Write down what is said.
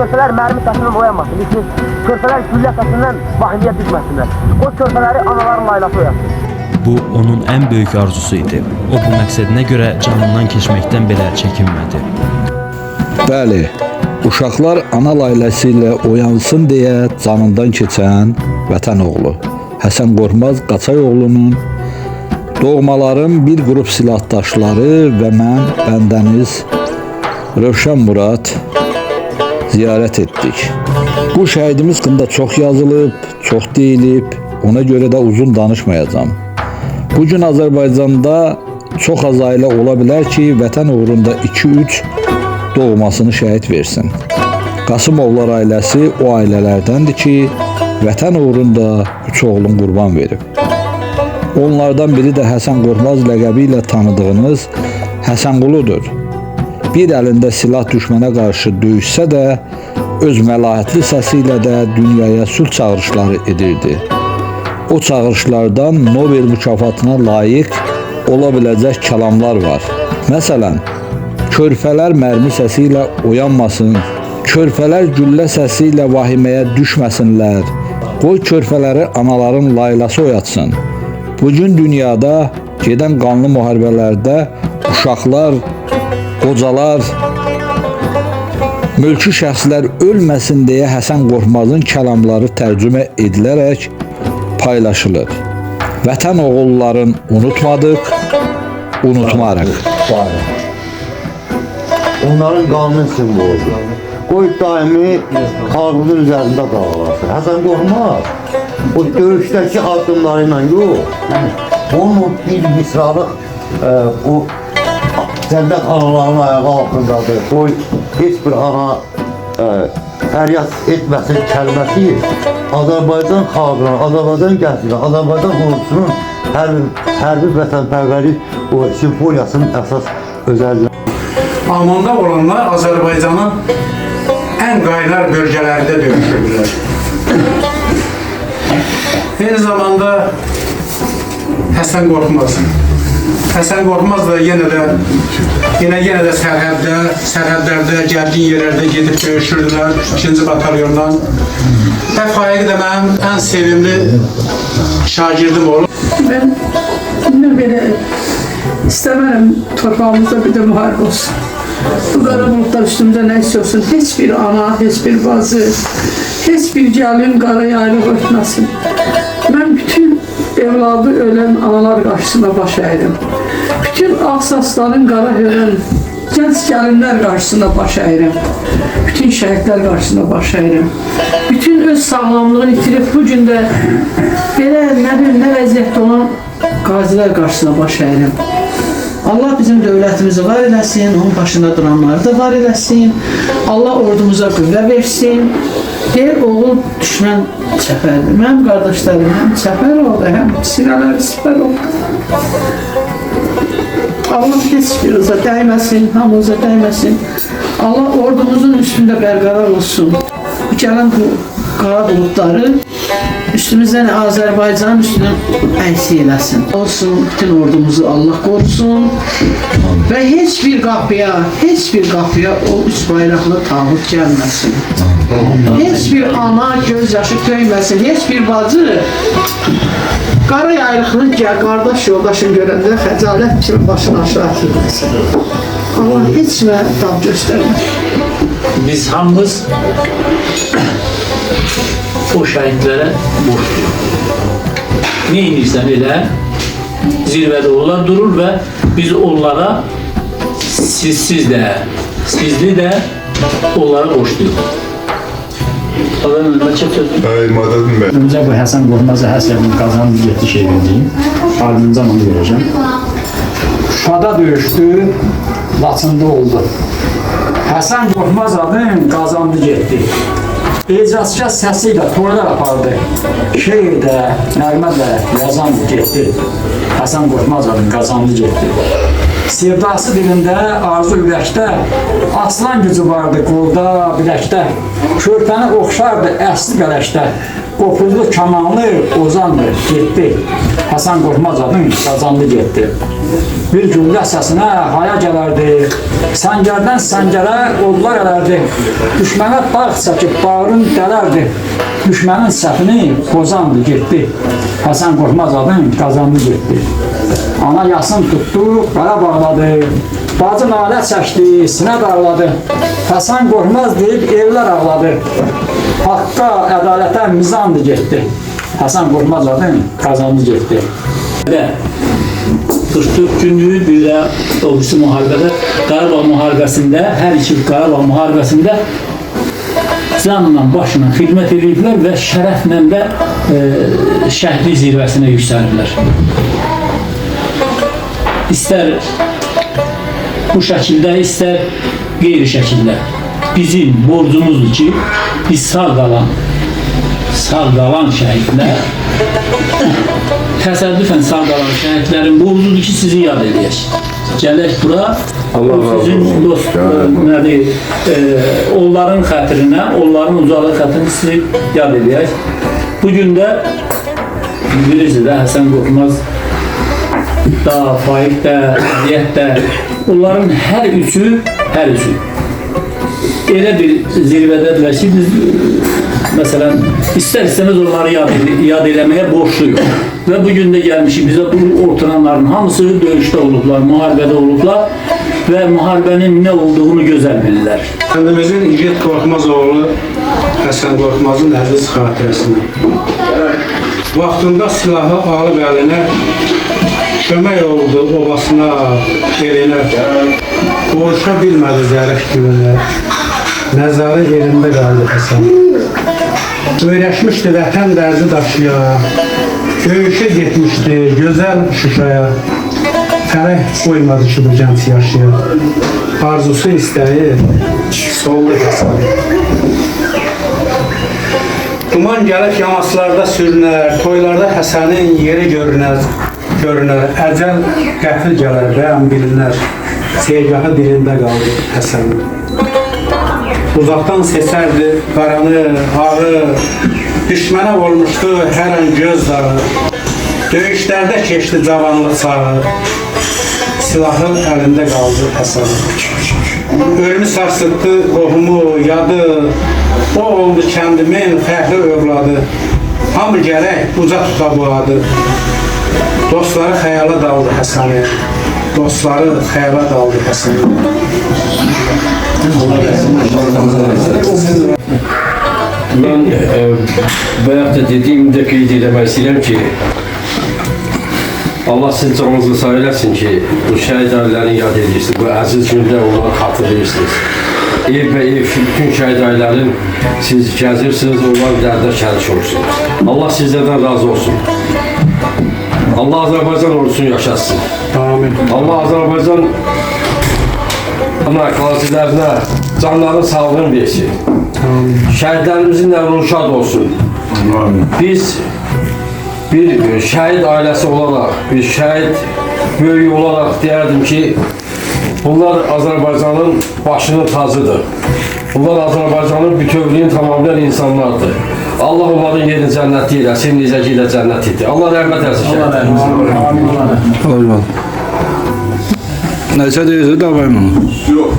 körpələr mərmi səsindən oyanmasın. Körpələr güllə səsindən vahimiyə düşməsinlər. O körpələri anaların laylası oyansın. Bu onun ən böyük arzusu idi. O bu məqsədinə görə canından keçməkdən belə çəkinmədi. Bəli, uşaqlar ana layləsi ilə oyansın deyə canından keçən vətən oğlu Həsən Qorxmaz Qaçayoğlu'nun doğmaların bir qrup silahdaşları və mən bəndəniz Rövşən Murad ziyarət etdik. Bu şəhidimiz haqqında çox yazılıb, çox deyilib, ona görə də uzun danışmayacağım. Bugün Azərbaycanda çox az ailə ola bilər ki, vətən uğrunda 2-3 doğmasını şəhid versin. Qasımovlar ailəsi o ailələrdəndir ki, vətən uğrunda 3 oğlun qurban verib. Onlardan biri də Həsən Qorxmaz ləqəbi ilə tanıdığınız Həsənquludur. Bir əlində silah düşmənə qarşı döyüşsə də, öz məlahətli səsi ilə də dünyaya sülh çağırışları edirdi. O çağırışlardan Nobel mükafatına layiq ola biləcək kəlamlar var. Məsələn, körpələr mərmi səsi ilə oyanmasın, körpələr güllə səsi ilə vahiməyə düşməsinlər, qoy körpələri anaların laylası oyatsın. Bugün dünyada gedən qanlı müharibələrdə uşaqlar, qocalar, mülki şəxslər ölməsin deyə Həsən Qorxmazın kəlamları tərcümə edilərək paylaşılır. Vətən oğulların unutmadıq, unutmarıq. Onların qanlı simvoludur. Qoy daimi xalqımızın üzərində dağılasın. Həsən Qorxmaz o döyüşdəki addımları ilə yox, onun bir misralıq o cənnət anaların ayağı altındadır. Qoy heç bir ana fəryad etməsin kəlməsi Azərbaycan xalqının, Azərbaycan gəncinin, Azərbaycan ordusunun hərbi vətənpərvərlik o simfoniyasının əsas özəlliyi. Almanda olanlar Azərbaycanın ən qaynar bölgələrində döyüşürdülər. Eyni zamanda Həsən Qorxmaz da yenə də sərhədlərdə, gərgin yerlərdə gedib döyüşürdülər 2-ci batalyondan. Faiq də mənim ən sevimli şagirdim olur. Ben belə istəmərəm torpağımızda bir də müharibə olsun. Bu qara bulutlar üstümüzdə nə istiyorsun? Heç bir ana, heç bir bazı, heç bir gəlin qara yaylıq örtməsin. Mən bütün evladı ölən analar qarşısında baş əyirəm. Bütün ağsasların qara ölən gənc gəlinlər qarşısında baş əyirəm. Bütün şəhidlər qarşısında baş əyirəm. Bütün öz sağlamlığını itirib bu gün də belə nə vəziyyətdə olan qazilər qarşısında baş əyirəm. Allah bizim dövlətimizi var eləsin, onun başında duranları da var eləsin. Allah ordumuza qüvvə versin. Deyir, oğul düşmən çəpərdir. Mənim qardaşlarım həm çəpər oldu, həm sinələri sipər oldu. Allah heç birinizə dəyməsin, hamımıza dəyməsin. Allah ordumuzun üstündə bərqərar olsun. Bu gələn bu qara bulutları üstümüzdən Azərbaycanın üstünə əksik eləsin. Olsun, bütün ordumuzu Allah qorusun və heç bir qapıya o üç bayraqlı tağut gəlməsin. Heç bir ana göz yaşı töyməsin, heç bir bacı qara yayrıqlı qardaş yoldaşın görəndə xəcalət kimi başını aşağı atılmasın. Allah heç kimə dam göstərmir. Biz hamımız o şəhidlərə borçluyuz. Ne inirsən elə, zirvədə onlar durur və biz onlara sizli də onlara borçluyuz. Öncə bu Həsən Qorxmaz'a həsrəmin qazandı getdi şey verəcəyim. Ardınca onu verəcəm. Şuşada döyüşdü, Laçında oldu. Həsən Qorxmaz adın qazandı getdi. Ecazkar səsi ilə torlar apardı. Şeir də, nəğmə də yazan getdi. Həsən Qorxmaz adın qazandı getdi. Sevdası dilində, arzu ürəkdə, aslan gücü vardı qolda, biləkdə. Körpəni oxşardı əsli qələşdə. Qopuzlu kamanlı ozandı, getdi. Həsən Qorxmaz adın qazandı getdi. Bir güllə səsinə haya gələrdi. Səngərdən səngərə odlar ələrdi. Düşmənə dağ çəkib bağrın dələrdi. Düşmənin səhvini pozandı, getdi. Həsən Qorxmaz adın qazandı getdi. Ana yasın tutdu, qara bağladı. Bacı nalə çəkdi, sinə darladı. Həsən Qorxmaz deyib evlər ağladı. Haqqa, ədalətə mizandı getdi. Həsən Qorxmaz adın qazandı getdi. Və 44 günlük bir də o birisi müharibədə, Qarabağ müharibəsində, hər iki Qarabağ müharibəsində canla başına xidmət ediblər və şərəflə də şəhidlik zirvəsinə yüksəliblər. İstər bu şəkildə, istər qeyri şəkildə bizim borcumuzdur ki, biz sağ qalan şəhidlər, təsəddüfən sağ qalan şəhidlərin borcudur ki, sizi yad edək. Gələk bura, sizin dost, nədir, onların xətrinə, onların ucalığı xətrini sizi yad edək. Bugün də bilirsiniz də Həsən Qorxmaz da, Faiq də, Əziyyət də, onların hər üçü elə bir zirvədədirlər ki, biz məsələn, istər-istəməz onları yad eləməyə borçluyuq. Və bugün də gəlmişik, bizə bu oturanların hamısı döyüşdə olublar, müharibədə olublar və müharibənin nə olduğunu gözəl bilirlər. Kəndimizin İgid Qorxmaz oğlu Həsən Qorxmazın əziz xatirəsinə. Vaxtında silahı alıb əlinə, kömək oldu obasına, elinə. Qoruşa bilmədi zərif gününə. Məzarı yerində qaldı Həsən. Öyrəşmişdi vətən dərdi daşıya, döyüşə getmişdi gözəl Şuşaya. Fərək qoymadı ki, bu gənc yaşıya. Arzusu istəyi soldu Həsən. Duman gəlib yamaslarda sürünər, toylarda Həsənin yeri görünər. Əcəl qəfil gələr, rəyam bilinər. Sevgahı dilində qaldı Həsənin. Uzaqdan seçərdi qaranı, ağı, düşmənə olmuşdu hər an göz dağı. Döyüşlərdə keçdi cavanlıq çağı, silahı əlində qaldı Həsən. Ölümü sarsıtdı qohumu, yadı, o oldu kəndimin fəxri övladı. Hamı gərək uca tuta bu adı. Dostları xəyala daldı Həsəni, dostları xəyala daldı Həsəni. Ben bayaq da dediyimdə qeyd eləmək istəyirəm ki, Allah sizin canınızı sağ eləsin ki, bu şəhid ailərini yad edirsiniz, bu əziz gündə onları xatırlayırsınız. Ev və ev, bütün şəhid ailələrin siz gəzirsiniz, onların dərdə şərik olursunuz. Allah sizlərdən razı olsun. Allah Azərbaycan ordusunu yaşatsın. Amin. Allah Azərbaycan qazilərinə canların sağlığını versin. Şəhidlərimizin əmri şad olsun. Biz bir şəhid ailəsi olaraq, bir şəhid böyüyü olaraq deyərdim ki, bunlar Azərbaycanın başının tacıdır. Bunlar Azərbaycanın bütövlüyünü tamamlayan insanlardır. Allah onların yerini cənnət eləsin, necə ki ilə cənnət etdi. Allah rəhmət eləsin şəhidlərimizə. Olmadı. Nəsə deyirsə, davay bunu. Yox.